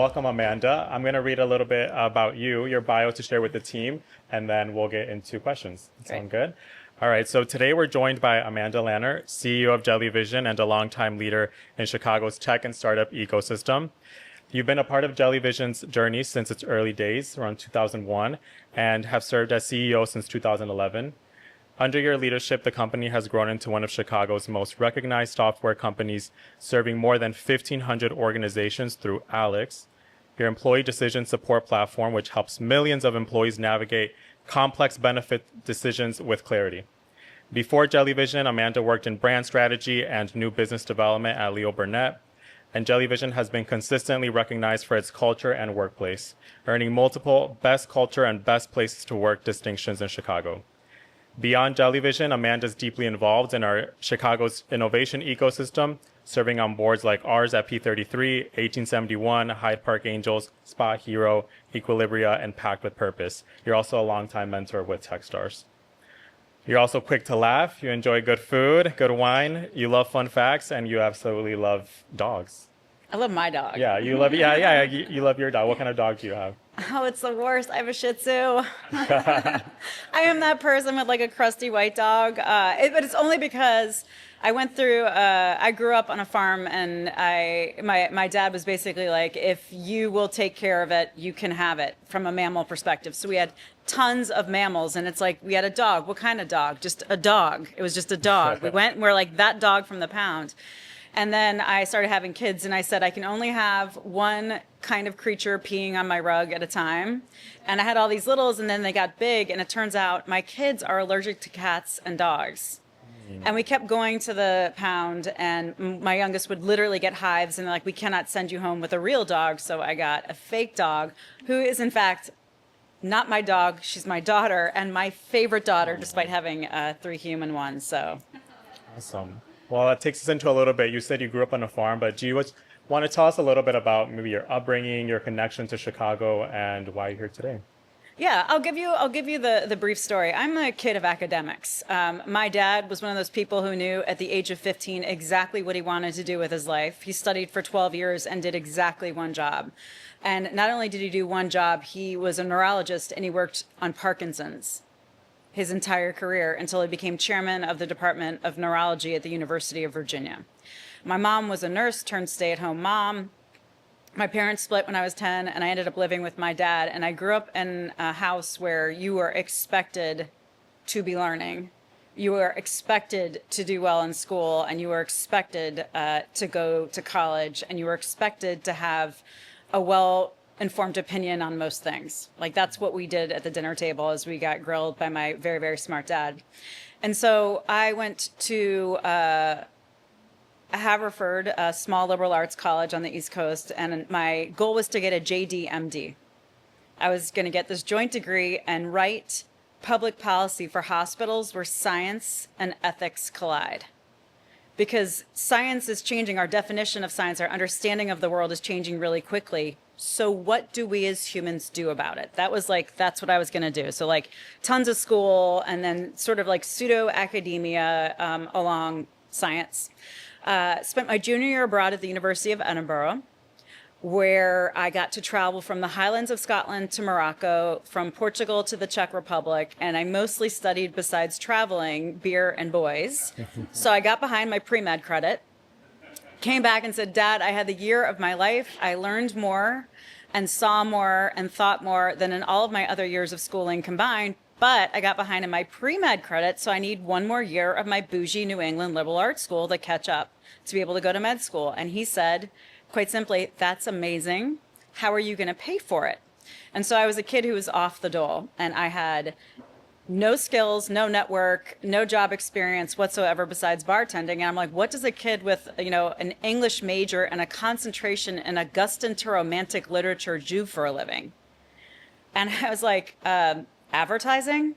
welcome Amanda. I'm going to read a little bit about you, your bio to share with the team, and then we'll get into questions. Great. Sound good? All right, so today we're joined by Amanda Lannert, CEO of Jellyvision and a longtime leader in Chicago's tech and startup ecosystem. You've been a part of Jellyvision's journey since its early days, around 2001, and have served as CEO since 2011. Under your leadership, the company has grown into one of Chicago's most recognized software companies, serving more than 1,500 organizations through Alex, your employee decision support platform, which helps millions of employees navigate complex benefit decisions with clarity. Before Jellyvision, Amanda worked in brand strategy and new business development at Leo Burnett, and Jellyvision has been consistently recognized for its culture and workplace, earning multiple Best Culture and Best Places to Work distinctions in Chicago. Beyond Jellyvision, Amanda is deeply involved in our Chicago's innovation ecosystem, serving on boards like ours at P33, 1871, Hyde Park Angels, Spot Hero, Equilibria, and Packed with Purpose. You're also a longtime mentor with Techstars. You're also quick to laugh, you enjoy good food, good wine, you love fun facts, and you absolutely love dogs. I love my dog. Yeah, you love you love your dog. What kind of dog do you have? Oh, it's the worst. I have a Shih Tzu. I am that person with like a crusty white dog. But it's only because I went through. I grew up on a farm, and my dad was basically like, if you will take care of it, you can have it from a mammal perspective. So we had tons of mammals, and it's like we had a dog. What kind of dog? Just a dog. It was just a dog. We went and we're like that dog from the pound. And then I started having kids, and I said I can only have one kind of creature peeing on my rug at a time. And I had all these littles, and then they got big, and it turns out my kids are allergic to cats and dogs. And we kept going to the pound, and my youngest would literally get hives, and they're like, we cannot send you home with a real dog. So I got a fake dog, who is in fact not my dog. She's my daughter, and my favorite daughter, despite having 3 human ones. So Awesome. Well, that takes us into a little bit. You said you grew up on a farm, but do you want to tell us a little bit about maybe your upbringing, your connection to Chicago, and why you're here today? yeah, I'll give you the brief story. I'm a kid of academics. My dad was one of those people who knew at the age of 15 exactly what he wanted to do with his life. He studied for 12 years and did exactly one job. And not only did he do one job, he was a neurologist, and he worked on Parkinson's his entire career until he became chairman of the Department of Neurology at the University of Virginia. My mom was a nurse turned stay-at-home mom. My parents split when I was 10, and I ended up living with my dad. And I grew up in a house where you were expected to be learning. You were expected to do well in school, and you were expected to go to college, and you were expected to have a well-informed opinion on most things. Like, that's what we did at the dinner table as we got grilled by my very, very smart dad. And so I went to Haverford, a small liberal arts college on the East Coast, and my goal was to get a JD MD. I was going to get this joint degree and write public policy for hospitals where science and ethics collide. Because science is changing, our definition of science, our understanding of the world is changing really quickly. So what do we as humans do about it? That's what I was going to do. So like tons of school, and then sort of like pseudo academia along science. Spent my junior year abroad at the University of Edinburgh, where I got to travel from the Highlands of Scotland to Morocco, from Portugal to the Czech Republic, and I mostly studied, besides traveling, beer and boys. So I got behind my pre-med credit, came back and said, Dad, I had the year of my life. I learned more and saw more and thought more than in all of my other years of schooling combined, but I got behind in my pre-med credit, so I need one more year of my bougie New England liberal arts school to catch up, to be able to go to med school. And he said, quite simply, that's amazing. How are you going to pay for it? And so I was a kid who was off the dole, and I had no skills, no network, no job experience whatsoever besides bartending. And I'm like, what does a kid with, an English major and a concentration in Augustan to Romantic literature do for a living? And I was like, advertising?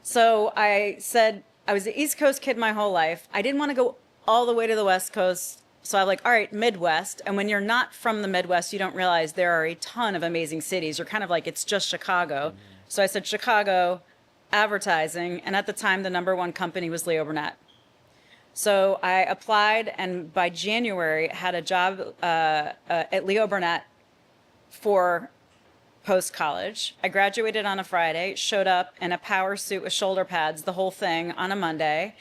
So I said, I was an East Coast kid my whole life. I didn't want to go all the way to the West Coast. So I'm like, all right, Midwest. And when you're not from the Midwest, you don't realize there are a ton of amazing cities. You're kind of like, it's just Chicago. So I said, Chicago, advertising. And at the time, the #1 company was Leo Burnett. So I applied, and by January had a job at Leo Burnett for post-college. I graduated on a Friday, showed up in a power suit with shoulder pads, the whole thing, on a Monday.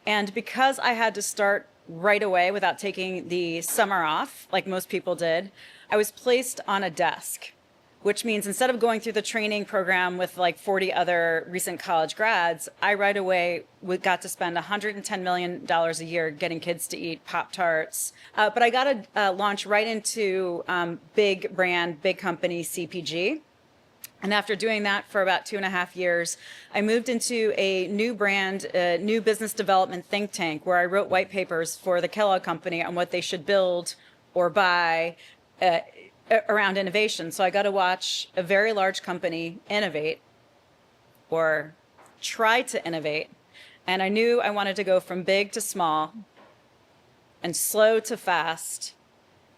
And because I had to start right away without taking the summer off, like most people did, I was placed on a desk, which means instead of going through the training program with like 40 other recent college grads, I right away got to spend $110 million a year getting kids to eat Pop-Tarts. But I got to launch right into big brand, big company CPG. And after doing that for about 2.5 years, I moved into a new brand, new business development think tank where I wrote white papers for the Kellogg Company on what they should build or buy around innovation. So I got to watch a very large company innovate or try to innovate. And I knew I wanted to go from big to small and slow to fast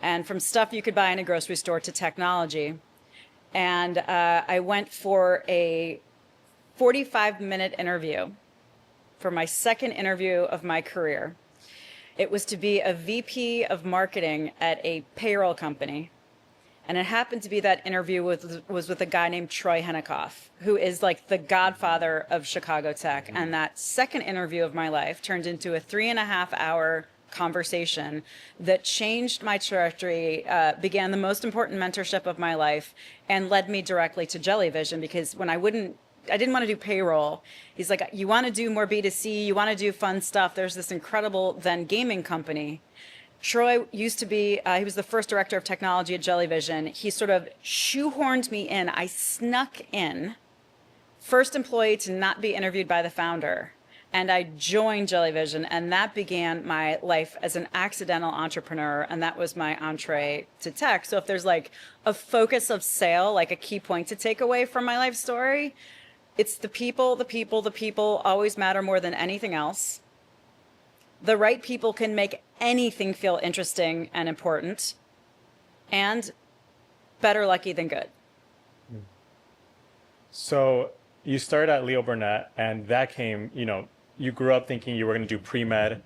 and from stuff you could buy in a grocery store to technology. And I went for a 45-minute interview for my second interview of my career. It was to be a VP of marketing at a payroll company. And it happened to be that interview was with a guy named Troy Hennicoff, who is like the godfather of Chicago tech. And that second interview of my life turned into a 3.5-hour conversation that changed my trajectory, began the most important mentorship of my life, and led me directly to Jellyvision. Because when I didn't want to do payroll. He's like, you want to do more B2C, you want to do fun stuff. There's this incredible then gaming company. Troy used to be, he was the first director of technology at Jellyvision. He sort of shoehorned me in. I snuck in, first employee to not be interviewed by the founder. And I joined Jellyvision, and that began my life as an accidental entrepreneur, and that was my entree to tech. So if there's like a focus of sale, like a key point to take away from my life story, it's the people always matter more than anything else. The right people can make anything feel interesting and important, and better lucky than good. So you started at Leo Burnett, and that came, you grew up thinking you were going to do pre-med.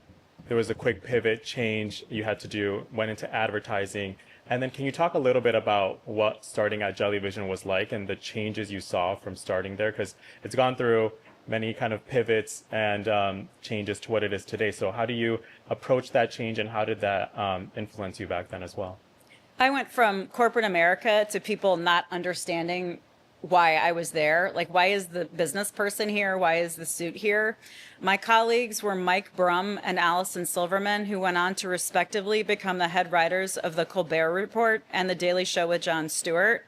There was a quick pivot change you had to do, went into advertising. And then can you talk a little bit about what starting at Jellyvision was like and the changes you saw from starting there? Because it's gone through many kind of pivots and changes to what it is today. So how do you approach that change, and how did that influence you back then as well? I went from corporate America to people not understanding why I was there. Like, why is the business person here? Why is the suit here? My colleagues were Mike Brum and Allison Silverman, who went on to respectively become the head writers of The Colbert Report and The Daily Show with Jon Stewart.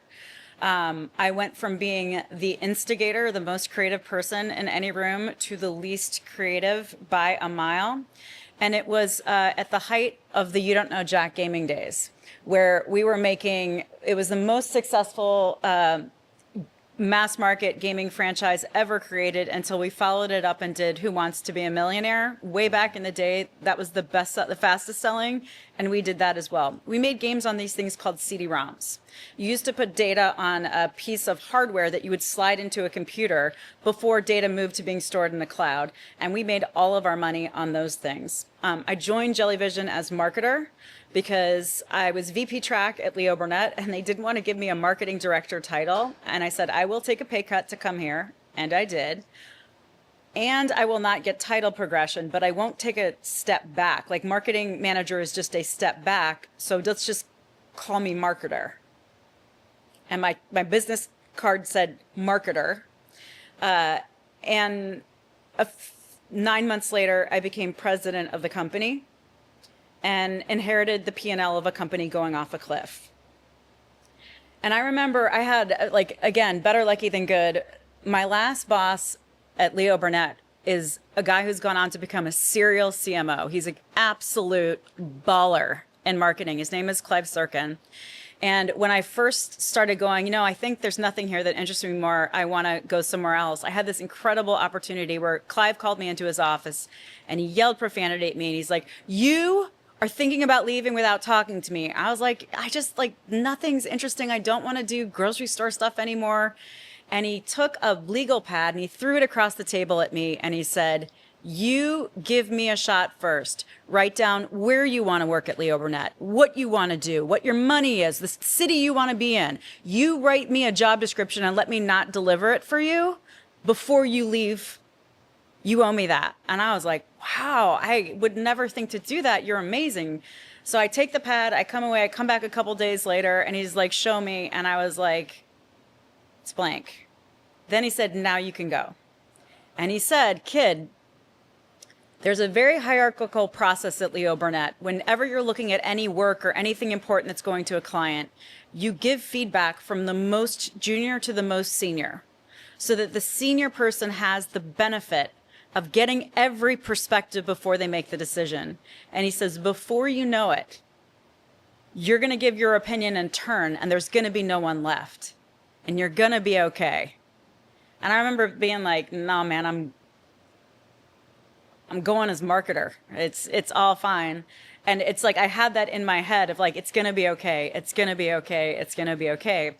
I went from being the instigator, the most creative person in any room, to the least creative by a mile. And it was at the height of the You Don't Know Jack gaming days, where we were making, it was the most successful mass market gaming franchise ever created until we followed it up and did Who Wants to Be a Millionaire. Way back in the day, that was the fastest selling, and we did that as well. We made games on these things called CD-ROMs. You used to put data on a piece of hardware that you would slide into a computer before data moved to being stored in the cloud, and we made all of our money on those things. I joined Jellyvision as marketer because I was VP track at Leo Burnett, and they didn't want to give me a marketing director title. And I said, I will take a pay cut to come here, and I did. And I will not get title progression, but I won't take a step back. Like, marketing manager is just a step back, so let's just call me marketer. And my business card said marketer. And 9 months later, I became president of the company and inherited the P&L of a company going off a cliff. And I remember I had, like, again, better lucky than good. My last boss at Leo Burnett is a guy who's gone on to become a serial CMO. He's an absolute baller in marketing. His name is Clive Sirkin. And when I first started going, I think there's nothing here that interests me more. I want to go somewhere else. I had this incredible opportunity where Clive called me into his office and he yelled profanity at me. And he's like, "You are thinking about leaving without talking to me." I was like, nothing's interesting. I don't want to do grocery store stuff anymore. And he took a legal pad and he threw it across the table at me and he said, You give me a shot first. Write down where you want to work at Leo Burnett, what you want to do, what your money is, the city you want to be in. You write me a job description and let me not deliver it for you before you leave. You owe me that. And I was like, wow, I would never think to do that. You're amazing. So I take the pad, I come away, I come back a couple days later, and he's like, show me. And I was like, it's blank. Then he said, now you can go. And he said, kid, there's a very hierarchical process at Leo Burnett. Whenever you're looking at any work or anything important that's going to a client, you give feedback from the most junior to the most senior so that the senior person has the benefit of getting every perspective before they make the decision. And he says, before you know it, you're going to give your opinion in turn and there's going to be no one left and you're going to be okay. And I remember being like, no, man, I'm going as marketer. It's all fine. And it's like I had that in my head of like, it's going to be okay. It's going to be okay. It's going to be okay.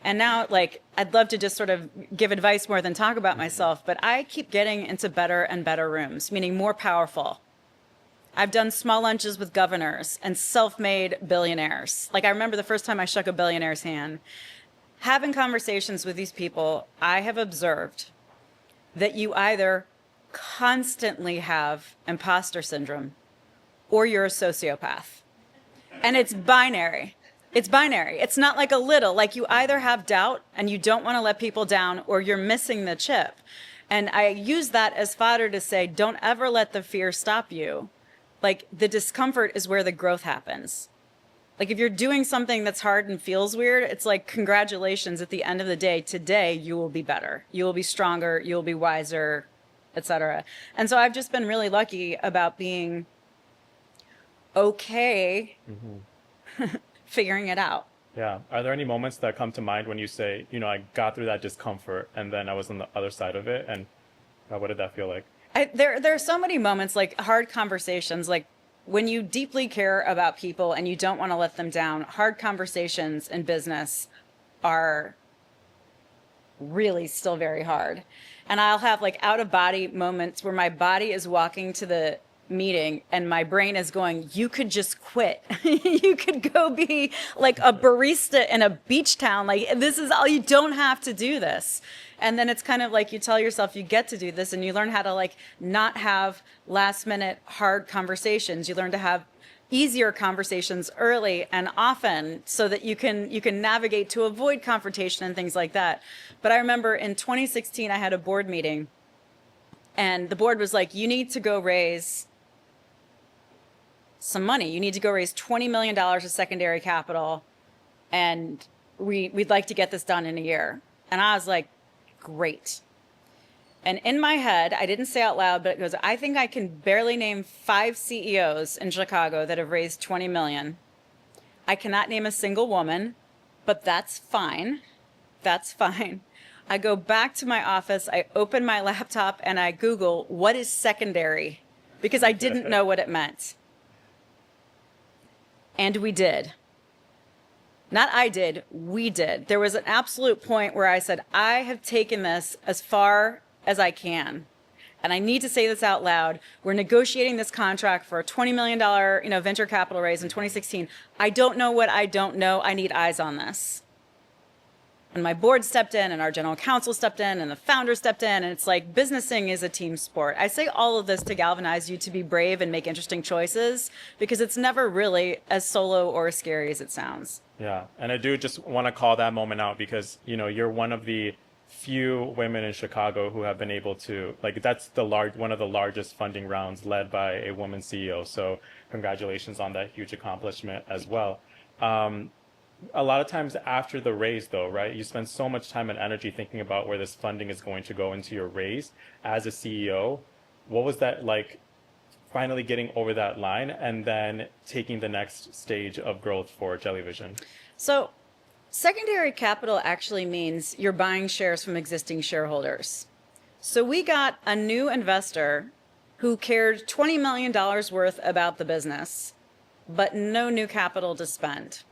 And now, like, I'd love to just sort of give advice more than talk about myself, but I keep getting into better and better rooms, meaning more powerful. I've done small lunches with governors and self-made billionaires. Like, I remember the first time I shook a billionaire's hand. Having conversations with these people, I have observed that you either constantly have imposter syndrome or you're a sociopath. And it's binary. It's binary. It's not like a little, like you either have doubt and you don't want to let people down or you're missing the chip. And I use that as fodder to say, don't ever let the fear stop you. Like the discomfort is where the growth happens. Like if you're doing something that's hard and feels weird, it's like, congratulations, at the end of the day, today you will be better. You will be stronger, you will be wiser, etc. And so I've just been really lucky about being okay figuring it out. Yeah. Are there any moments that come to mind when you say, I got through that discomfort and then I was on the other side of it? And what did that feel like? There are so many moments, like hard conversations, like when you deeply care about people and you don't want to let them down. Hard conversations in business are really still very hard. And I'll have like out of body moments where my body is walking to the meeting and my brain is going, you could just quit. You could go be like a barista in a beach town. Like, this is all, you don't have to do this. And then it's kind of like you tell yourself you get to do this and you learn how to like not have last minute hard conversations. You learn to have easier conversations early and often so that you can navigate to avoid confrontation and things like that. But I remember in 2016, I had a board meeting and the board was like, you need to go raise some money. You need to go raise $20 million of secondary capital. And we'd like to get this done in a year. And I was like, great. And in my head, I didn't say out loud, but it goes, I think I can barely name 5 CEOs in Chicago that have raised 20 million. I cannot name a single woman, but that's fine. That's fine. I go back to my office, I open my laptop, and I Google, what is secondary? Because I didn't know what it meant. And we did. Not I did, we did. There was an absolute point where I said, I have taken this as far as I can. And I need to say this out loud. We're negotiating this contract for a $20 million, venture capital raise in 2016. I don't know what I don't know. I need eyes on this. And my board stepped in and our general counsel stepped in and the founder stepped in. And it's like, businessing is a team sport. I say all of this to galvanize you to be brave and make interesting choices because it's never really as solo or as scary as it sounds. Yeah. And I do just want to call that moment out because, you're one of the few women in Chicago who have been able to, like, that's one of the largest funding rounds led by a woman CEO. So congratulations on that huge accomplishment as well. A lot of times after the raise though, right, you spend so much time and energy thinking about where this funding is going to go into your raise as a CEO. What was that like, finally getting over that line and then taking the next stage of growth for Jellyvision? So secondary capital actually means you're buying shares from existing shareholders. So we got a new investor who cared $20 million worth about the business, but no new capital to spend.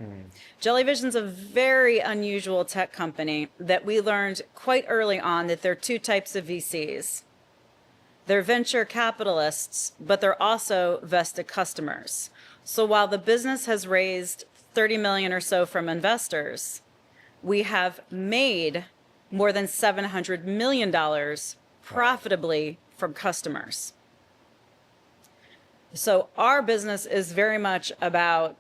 Jellyvision's a very unusual tech company that we learned quite early on that there are 2 types of VCs. They're venture capitalists, but they're also vested customers. So while the business has raised 30 million or so from investors, we have made more than $700 million profitably from customers. So our business is very much about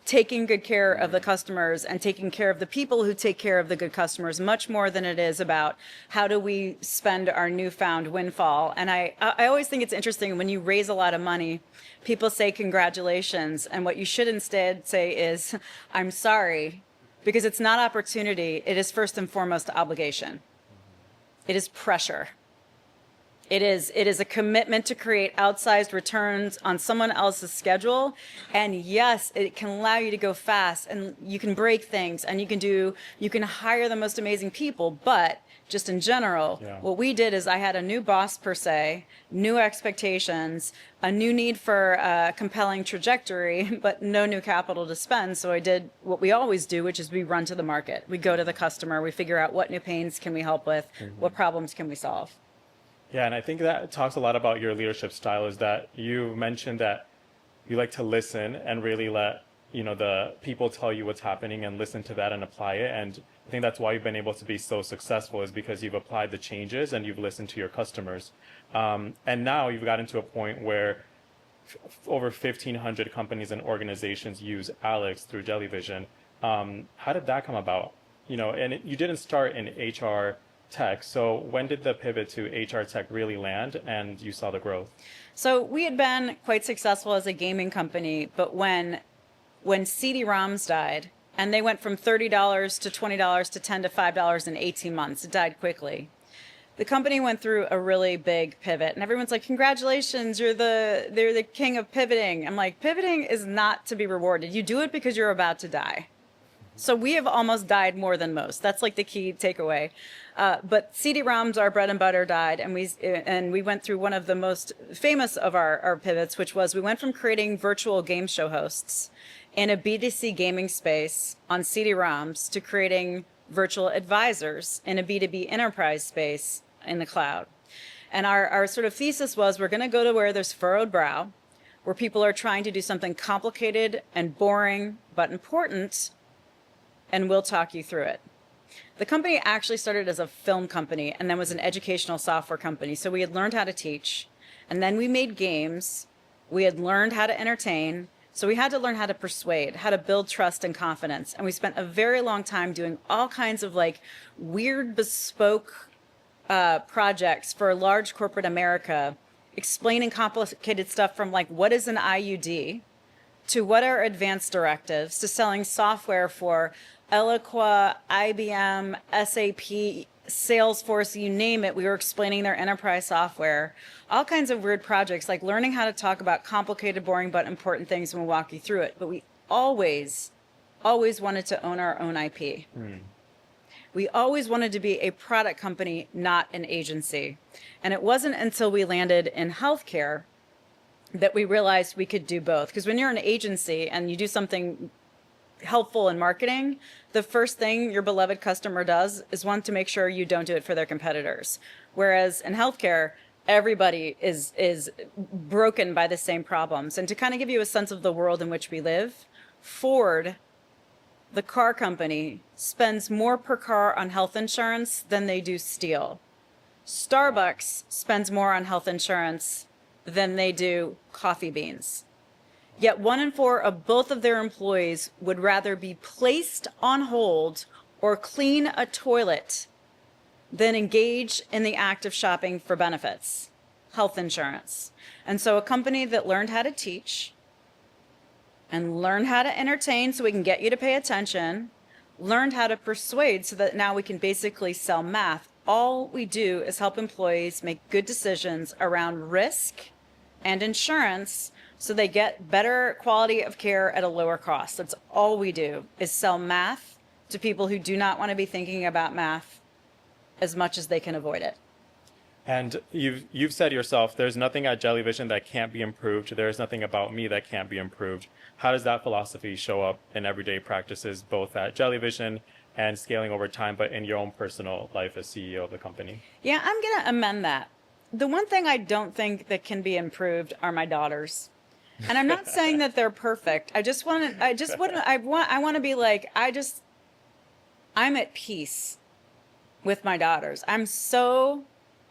taking good care of the customers and taking care of the people who take care of the good customers, much more than it is about how do we spend our newfound windfall. And I always think it's interesting when you raise a lot of money, people say congratulations, and what you should instead say is, I'm sorry, because it's not opportunity, it is first and foremost obligation. It is pressure. It is a commitment to create outsized returns on someone else's schedule. And yes, it can allow you to go fast and you can break things and you can hire the most amazing people. But just in general, what we did is I had a new boss per se, new expectations, a new need for a compelling trajectory, but no new capital to spend. So I did what we always do, which is we run to the market. We go to the customer. We figure out what new pains can we help with, what problems can we solve. Yeah, and I think that talks a lot about your leadership style, is that you mentioned that you like to listen and really let, the people tell you what's happening and listen to that and apply it. And I think that's why you've been able to be so successful, is because you've applied the changes and you've listened to your customers. And now you've gotten to a point where over 1,500 companies and organizations use Alex through Jellyvision. How did that come about? And you didn't start in HR tech. So when did the pivot to HR tech really land and you saw the growth? So we had been quite successful as a gaming company, but when CD-ROMs died, and they went from $30 to $20 to $10 to $5 in 18 months, it died quickly. The company went through a really big pivot, and everyone's like, congratulations, they're the king of pivoting. I'm like, pivoting is not to be rewarded. You do it because you're about to die. So we have almost died more than most. That's like the key takeaway. But CD-ROMs, our bread and butter, died, and we went through one of the most famous of our pivots, which was we went from creating virtual game show hosts in a B2C gaming space on CD-ROMs to creating virtual advisors in a B2B enterprise space in the cloud. And our sort of thesis was we're going to go to where there's furrowed brow, where people are trying to do something complicated and boring but important, and we'll talk you through it. The company actually started as a film company and then was an educational software company. So we had learned how to teach, and then we made games. We had learned how to entertain. So we had to learn how to persuade, how to build trust and confidence. And we spent a very long time doing all kinds of like weird bespoke projects for large corporate America, explaining complicated stuff from like what is an IUD to what are advanced directives to selling software for Eloqua, IBM, SAP, Salesforce, you name it. We were explaining their enterprise software, all kinds of weird projects, like learning how to talk about complicated, boring, but important things, and we'll walk you through it. But we always wanted to own our own IP. We always wanted to be a product company, not an agency. And it wasn't until we landed in healthcare that we realized we could do both. Because when you're an agency and you do something helpful in marketing, the first thing your beloved customer does is want to make sure you don't do it for their competitors. Whereas in healthcare, everybody is broken by the same problems. And to kind of give you a sense of the world in which we live, Ford, the car company, spends more per car on health insurance than they do steel. Starbucks spends more on health insurance than they do coffee beans. Yet 1 in 4 of both of their employees would rather be placed on hold or clean a toilet than engage in the act of shopping for benefits, health insurance. And so a company that learned how to teach and learned how to entertain so we can get you to pay attention, learned how to persuade so that now we can basically sell math. All we do is help employees make good decisions around risk and insurance so they get better quality of care at a lower cost. That's all we do, is sell math to people who do not want to be thinking about math as much as they can avoid it. And you've said yourself, there's nothing at Jellyvision that can't be improved. There's nothing about me that can't be improved. How does that philosophy show up in everyday practices, both at Jellyvision and scaling over time, but in your own personal life as CEO of the company? Yeah, I'm going to amend that. The one thing I don't think that can be improved are my daughters. And I'm not saying that they're perfect. I want to be like, I'm at peace with my daughters. I'm so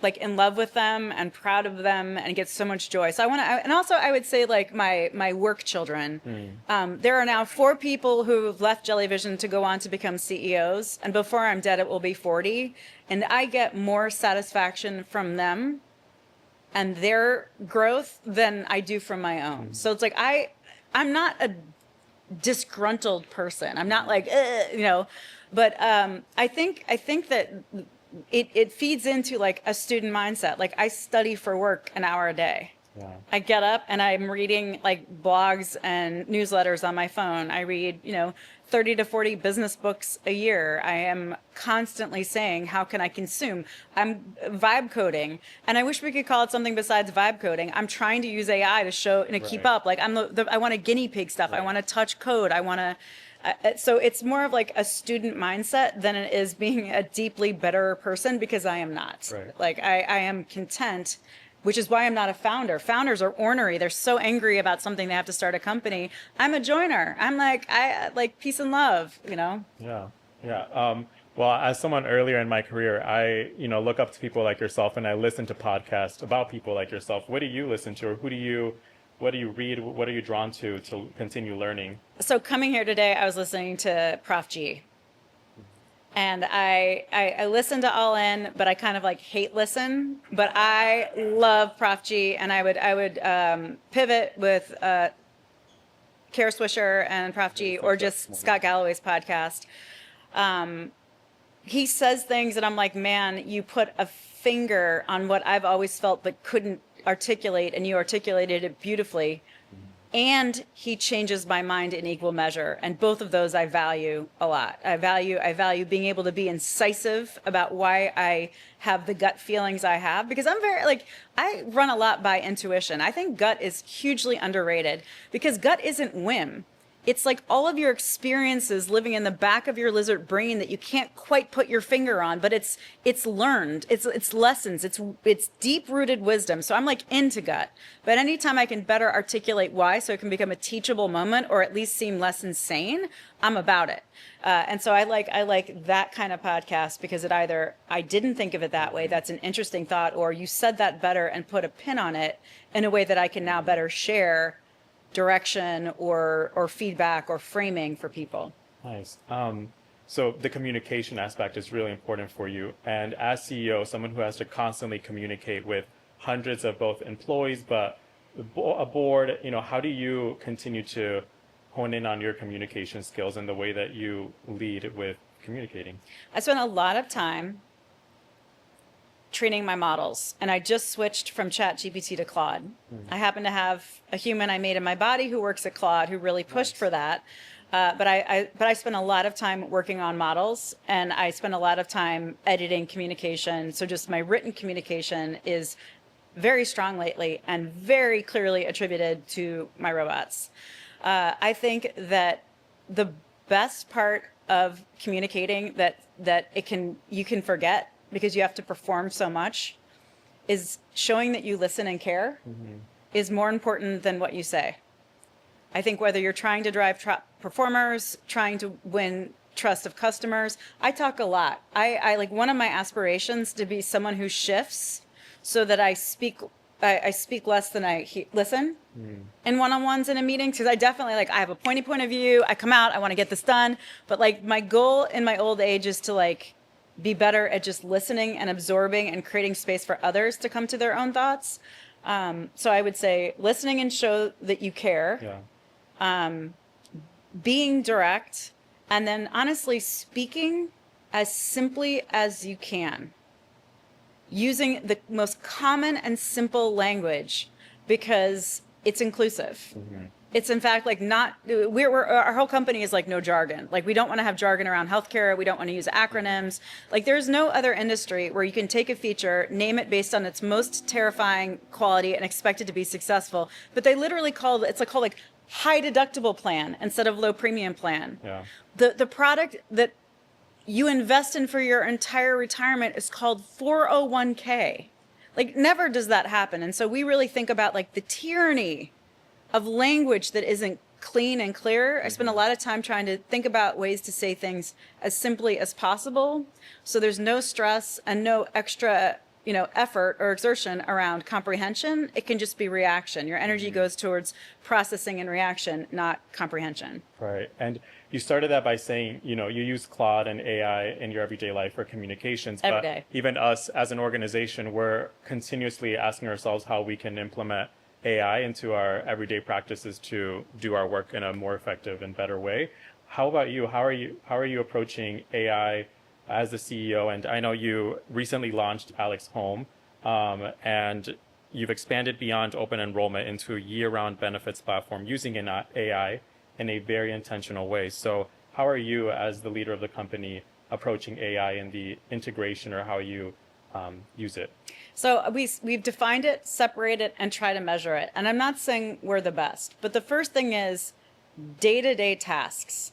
like in love with them and proud of them and get so much joy. So and also I would say like my work children. There are now 4 people who've left Jellyvision to go on to become CEOs. And before I'm dead, it will be 40. And I get more satisfaction from them and their growth than I do from my own. So it's like, I'm not a disgruntled person. I'm not like, but I think that it feeds into like a student mindset. Like I study for work an hour a day. Yeah. I get up and I'm reading like blogs and newsletters on my phone. I read, 30 to 40 business books a year. I am constantly saying, how can I consume? I'm vibe coding. And I wish we could call it something besides vibe coding. I'm trying to use AI to show and to keep up. Like I want to guinea pig stuff. I want to touch code. I want to. So it's more of like a student mindset than it is being a deeply better person, because I am not. Right. Like I am content, which is why I'm not a founder. Founders are ornery. They're so angry about something they have to start a company. I'm a joiner. I'm like, I like peace and love, Yeah. Yeah. Well, as someone earlier in my career, I, look up to people like yourself and I listen to podcasts about people like yourself. What do you listen to, or what do you read? What are you drawn to continue learning? So coming here today, I was listening to Prof G. And I listen to All In, but I kind of like hate listen. But I love Prof G, and I would pivot with Kara Swisher and Prof G, or just Scott Galloway's podcast. He says things that I'm like, man, you put a finger on what I've always felt but couldn't articulate, and you articulated it beautifully. And he changes my mind in equal measure. And both of those I value a lot. I value being able to be incisive about why I have the gut feelings I have, because I'm I run a lot by intuition. I think gut is hugely underrated, because gut isn't whim. It's like all of your experiences living in the back of your lizard brain that you can't quite put your finger on, but it's learned, it's lessons, it's deep-rooted wisdom. So I'm like into gut, but anytime I can better articulate why, so it can become a teachable moment or at least seem less insane, I'm about it. And so I like that kind of podcast, because it either I didn't think of it that way, that's an interesting thought, or you said that better and put a pin on it in a way that I can now better share direction or feedback or framing for people. Nice. So the communication aspect is really important for you. And as CEO, someone who has to constantly communicate with hundreds of both employees, but a board, how do you continue to hone in on your communication skills and the way that you lead with communicating? I spent a lot of time training my models, and I just switched from ChatGPT to Claude. I happen to have a human I made in my body who works at Claude who really pushed for that. But I spent a lot of time working on models, and I spent a lot of time editing communication. So just my written communication is very strong lately and very clearly attributed to my robots. I think that the best part of communicating that you can forget, because you have to perform so much, is showing that you listen and care is more important than what you say. I think whether you're trying to drive performers, trying to win trust of customers, I talk a lot. I like, one of my aspirations to be someone who shifts so that I speak less than I listen in one-on-ones and in meetings, because I definitely I have a pointy point of view. I come out, I want to get this done, but my goal in my old age is to be better at just listening and absorbing and creating space for others to come to their own thoughts. So I would say listening and show that you care, being direct, and then honestly speaking as simply as you can, using the most common and simple language, because it's inclusive. It's in fact our whole company is no jargon. We don't want to have jargon around healthcare. We don't want to use acronyms. There's no other industry where you can take a feature, name it based on its most terrifying quality, and expect it to be successful. But they literally called high deductible plan instead of low premium plan. Yeah. The product that you invest in for your entire retirement is called 401k. Like never does that happen. And so we really think about like the tyranny of language that isn't clean and clear. I spend a lot of time trying to think about ways to say things as simply as possible. So there's no stress and no extra, effort or exertion around comprehension. It can just be reaction. Your energy goes towards processing and reaction, not comprehension. Right. And you started that by saying, you use Claude and AI in your everyday life for communications. Every But day. even us as an organization, we're continuously asking ourselves how we can implement AI into our everyday practices to do our work in a more effective and better way. How about you? How are you approaching AI as the CEO? And I know you recently launched Alex Home, and you've expanded beyond open enrollment into a year-round benefits platform using an AI in a very intentional way. So how are you, as the leader of the company, approaching AI in the integration, or how you use it? So we've defined it, separate it, and try to measure it. And I'm not saying we're the best, but the first thing is day-to-day tasks.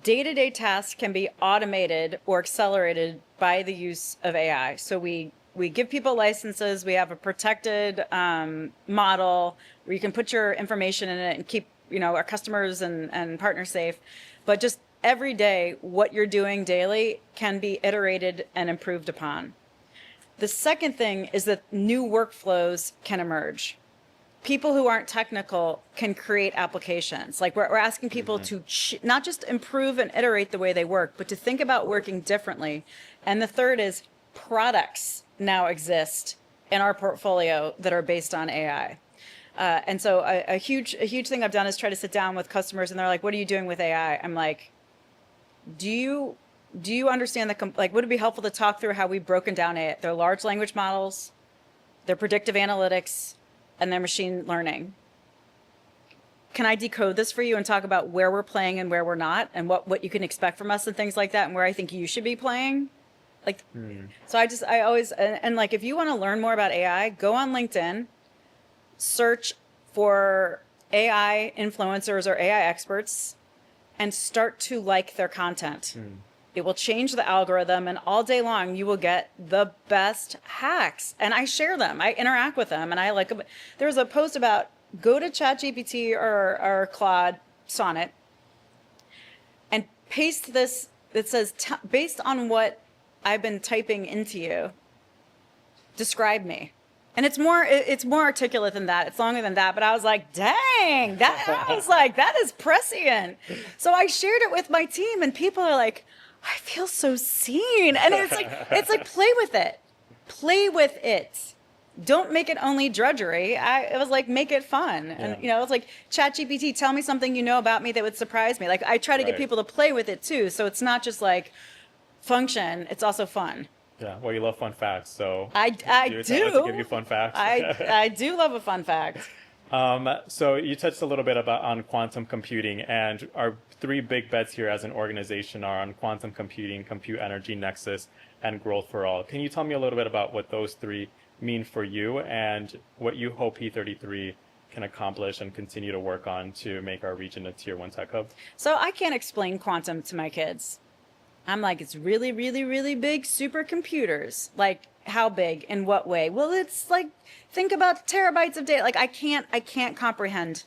Day-to-day tasks can be automated or accelerated by the use of AI. So we give people licenses. We have a protected model where you can put your information in it and keep our customers and partners safe. But just every day, what you're doing daily can be iterated and improved upon. The second thing is that new workflows can emerge. People who aren't technical can create applications. Like we're asking people to not just improve and iterate the way they work, but to think about working differently. And the third is products now exist in our portfolio that are based on AI. And so a huge thing I've done is try to sit down with customers, and they're like, "What are you doing with AI?" I'm like, "Do you understand would it be helpful to talk through how we've broken down their large language models, their predictive analytics, and their machine learning? Can I decode this for you and talk about where we're playing and where we're not, and what you can expect from us and things like that, and where I think you should be playing?" So I always, and like, if you want to learn more about AI, go on LinkedIn, search for AI influencers or AI experts, and start to like their content. It will change the algorithm, and all day long you will get the best hacks. And I share them. I interact with them, and I like them. There was a post about go to ChatGPT or Claude Sonnet and paste this that says, based on what I've been typing into you, describe me. And it's more articulate than that. It's longer than that. But I was like, dang, that is prescient. So I shared it with my team, and people are like, I feel so seen. And it's like play with it. Play with it. Don't make it only drudgery. It was like, make it fun. And it's like, ChatGPT, tell me something you know about me that would surprise me. Like, I try to get people to play with it too. So it's not just like function, it's also fun. Yeah, well, you love fun facts, so I do. do. Give you fun facts. I do love a fun fact. So you touched a little bit on quantum computing, and our three big bets here as an organization are on quantum computing, compute energy nexus, and growth for all. Can you tell me a little bit about what those three mean for you and what you hope P33 can accomplish and continue to work on to make our region a tier 1 tech hub? So I can't explain quantum to my kids. I'm like, it's really, really, really big supercomputers. Like, how big? In what way? Well, it's like, think about terabytes of data. Like, I can't comprehend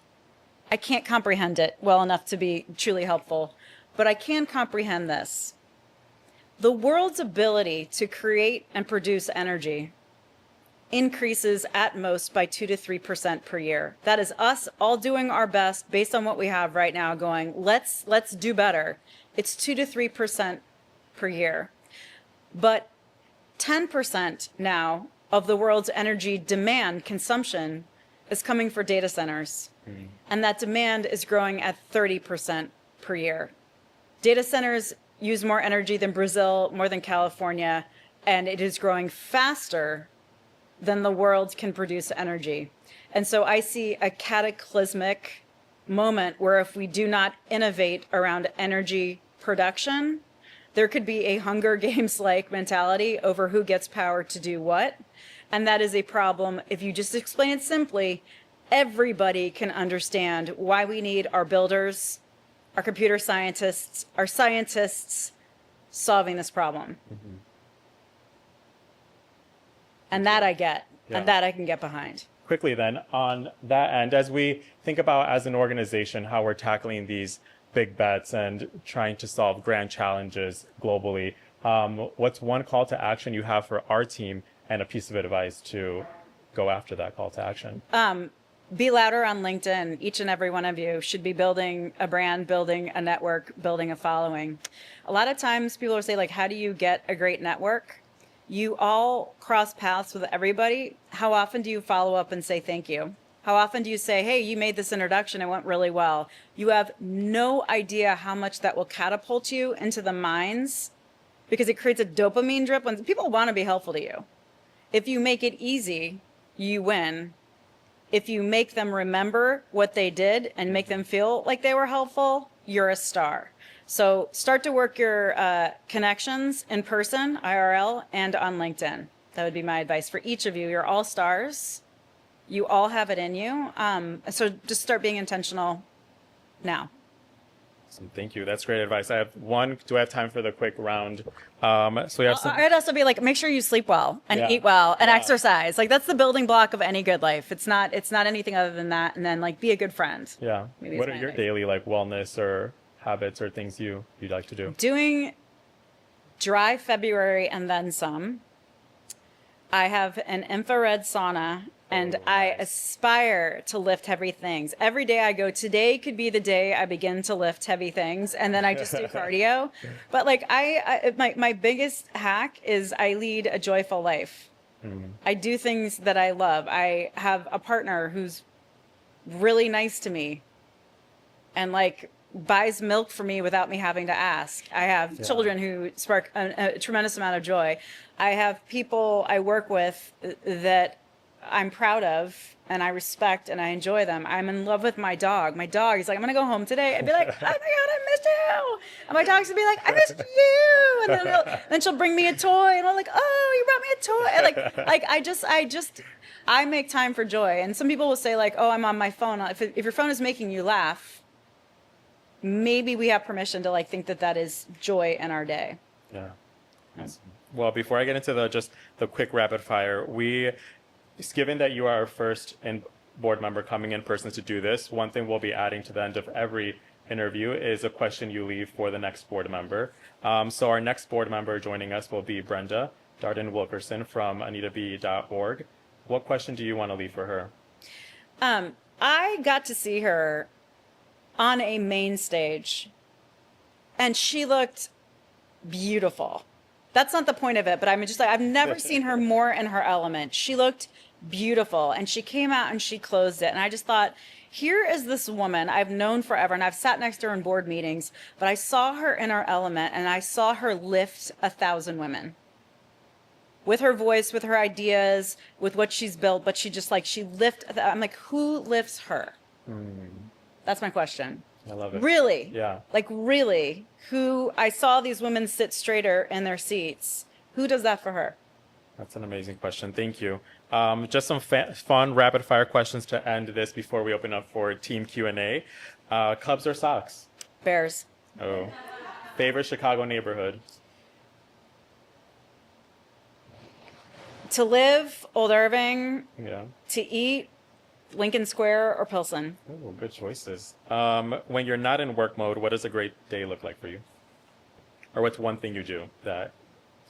it well enough to be truly helpful, but I can comprehend this. The world's ability to create and produce energy increases at most by 2 to 3% per year. That is us all doing our best based on what we have right now, going, let's do better. It's 2 to 3% per year. But 10% now of the world's energy demand consumption is coming for data centers. And that demand is growing at 30% per year. Data centers use more energy than Brazil, more than California, and it is growing faster than the world can produce energy. And so I see a cataclysmic moment where if we do not innovate around energy production, there could be a Hunger Games-like mentality over who gets power to do what. And that is a problem. If you just explain it simply, everybody can understand why we need our builders, our computer scientists, our scientists solving this problem. And that I get, Yeah. and that I can get behind. Quickly then, on that end, as we think about as an organization how we're tackling these big bets and trying to solve grand challenges globally, what's one call to action you have for our team and a piece of advice to go after that call to action? Be louder on LinkedIn. Each and every one of you should be building a brand, building a network, building a following. A lot of times people will say, like, how do you get a great network? You all cross paths with everybody. How often do you follow up and say thank you? How often do you say, hey, you made this introduction, it went really well? You have no idea how much that will catapult you into the minds, because it creates a dopamine drip when people want to be helpful to you. If you make it easy, you win. If you make them remember what they did and make them feel like they were helpful, you're a star. So start to work your connections in person, IRL, and on LinkedIn. That would be my advice for each of you. You're all stars. You all have it in you. So just start being intentional now. Thank you. That's great advice. I have one. Do I have time for the quick round? So we have some. I'd also be like, make sure you sleep well and Yeah. eat well and Yeah. exercise. Like, that's the building block of any good life. It's not anything other than that. And then, like, be a good friend. Yeah. Maybe What it's are my your advice. daily like wellness or habits or things you'd like to do? Doing dry February and then some. I have an infrared sauna, and I aspire to lift heavy things. Every day I go, today could be the day I begin to lift heavy things, and then I just do cardio. But like my biggest hack is I lead a joyful life. I do things that I love. I have a partner who's really nice to me and like buys milk for me without me having to ask. I have children who spark a tremendous amount of joy. I have people I work with that I'm proud of and I respect and I enjoy them. I'm in love with my dog. My dog is like, I'm going to go home today. I'd be like, oh my God, I missed you. And my dog's going to be like, I missed you. And then she'll bring me a toy and I'm like, oh, you brought me a toy. And I make time for joy. And some people will say like, oh, I'm on my phone. If your phone is making you laugh, maybe we have permission to like think that is joy in our day. Yeah. Nice. Well, before I get into the quick rapid fire, given that you are our first board member coming in person to do this, one thing we'll be adding to the end of every interview is a question you leave for the next board member. So our next board member joining us will be Brenda Darden Wilkerson from AnitaB.org. What question do you want to leave for her? I got to see her on a main stage, and she looked beautiful. That's not the point of it, but I'm just like, I've never seen her more in her element. She looked beautiful, and she came out and she closed it. And I just thought, here is this woman I've known forever, and I've sat next to her in board meetings, but I saw her in her element, and I saw her lift 1,000 women. With her voice, with her ideas, with what she's built, but she lifted. I'm like, who lifts her? That's my question. I love it. Really? Yeah. Like, really? I saw these women sit straighter in their seats. Who does that for her? That's an amazing question. Thank you. Just some fun rapid fire questions to end this before we open up for team Q&A. Cubs or Sox? Bears. Oh. Favorite Chicago neighborhood? To live, Old Irving. Yeah. To eat, Lincoln Square or Pilsen. Oh, good choices. When you're not in work mode, what does a great day look like for you? Or what's one thing you do that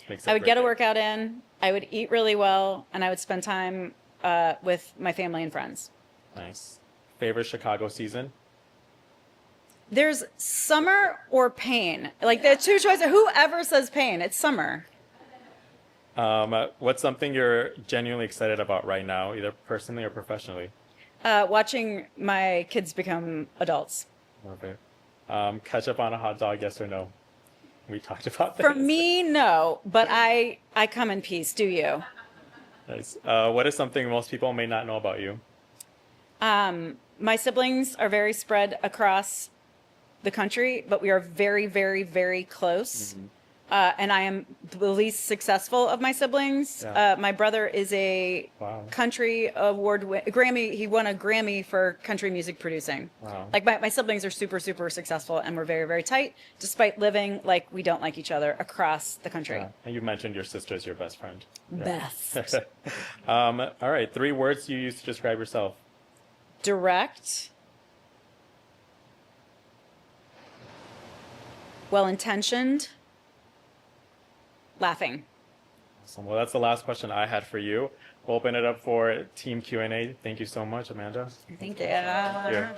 makes it I would great get a day? workout in, I would eat really well, and I would spend time with my family and friends. Nice. Favorite Chicago season? There's summer or pain. Like, there are two choices. Whoever says pain, it's summer. What's something you're genuinely excited about right now, either personally or professionally? Watching my kids become adults. Okay. Ketchup on a hot dog, yes or no? We talked about that. For me, no, but I come in peace. Do you? Nice. What is something most people may not know about you? My siblings are very spread across the country, but we are very, very, very close. and I am the least successful of my siblings. Yeah. My brother is a Wow. country award Grammy. He won a Grammy for country music producing. Wow. Like my siblings are super, super successful, and we're very, very tight, despite living like we don't like each other across the country. Yeah. And you mentioned your sister is your best friend. Yeah. Best. All right. 3 words you use to describe yourself. Direct. Well-intentioned. Laughing. Awesome. Well, that's the last question I had for you. We'll open it up for team Q&A. Thank you so much, Amanda. Thank you. Here.